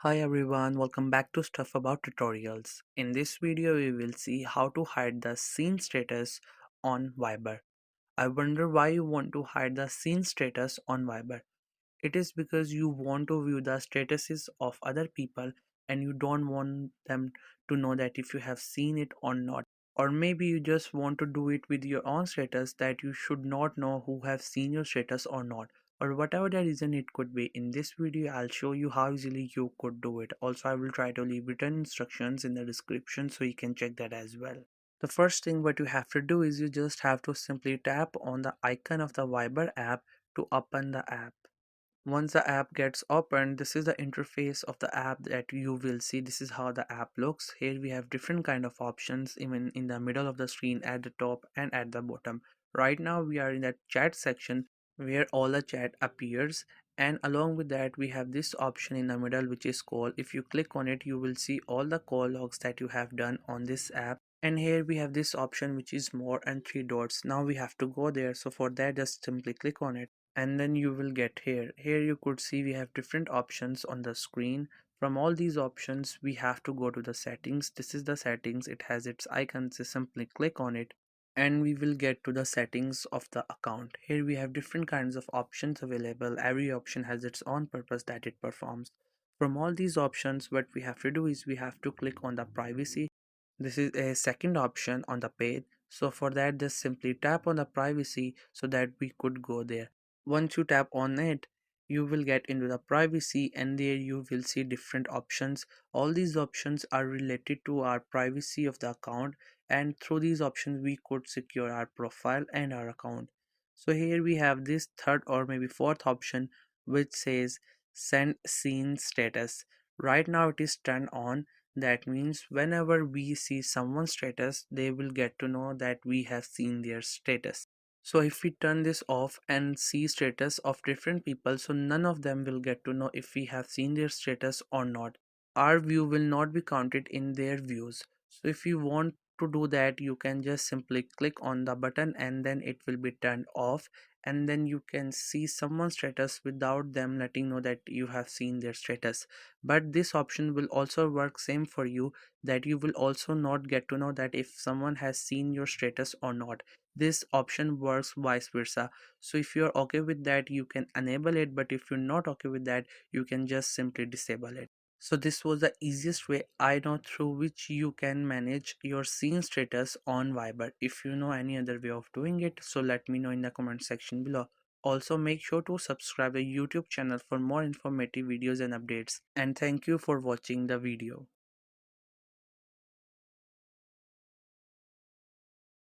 Hi everyone, welcome back to Stuff About Tutorials. In this video, we will see how to hide the scene status on Viber. I wonder why you want to hide the scene status on Viber. It is because you want to view the statuses of other people and you don't want them to know that if you have seen it or not. Or maybe you just want to do it with your own status that you should not know who have seen your status or not. Or whatever the reason it could be. In this video, I'll show you how easily you could do it. Also, I will try to leave written instructions in the description so you can check that as well. The first thing what you have to do is you just have to simply tap on the icon of the Viber app to open the app. Once the app gets opened, this is the interface of the app that you will see. This is how the app looks. Here we have different kind of options even in the middle of the screen, at the top and at the bottom. Right now we are in the chat section where all the chat appears, and along with that we have this option in the middle which is call. If you click on it, you will see all the call logs that you have done on this app. And here we have this option which is more and three dots. Now we have to go there, so for that just simply click on it and then you will get here you could see we have different options on the screen. From all these options we have to go to the settings. This is the settings, it has its icons, so simply click on it and we will get to the settings of the account. Here we have different kinds of options available. Every option has its own purpose that it performs. From all these options, what we have to do is we have to click on the privacy. This is a second option on the page, so for that just simply tap on the privacy so that we could go there. Once you tap on it, you will get into the privacy and there you will see different options. All these options are related to our privacy of the account, and through these options we could secure our profile and our account. So here we have this third or maybe fourth option which says send scene status. Right now it is turned on. That means whenever we see someone's status, they will get to know that we have seen their status. So if we turn this off and see status of different people, so none of them will get to know if we have seen their status or not. Our view will not be counted in their views. So if you want to do that, you can just simply click on the button and then it will be turned off, and then you can see someone's status without them letting know that you have seen their status. But this option will also work same for you, that you will also not get to know that if someone has seen your status or not. This option works vice versa. So if you're okay with that, you can enable it, but if you're not okay with that, you can just simply disable it. So this was the easiest way I know through which you can manage your scene status on Viber. If you know any other way of doing it, so let me know in the comment section below. Also make sure to subscribe the YouTube channel for more informative videos and updates. And thank you for watching the video.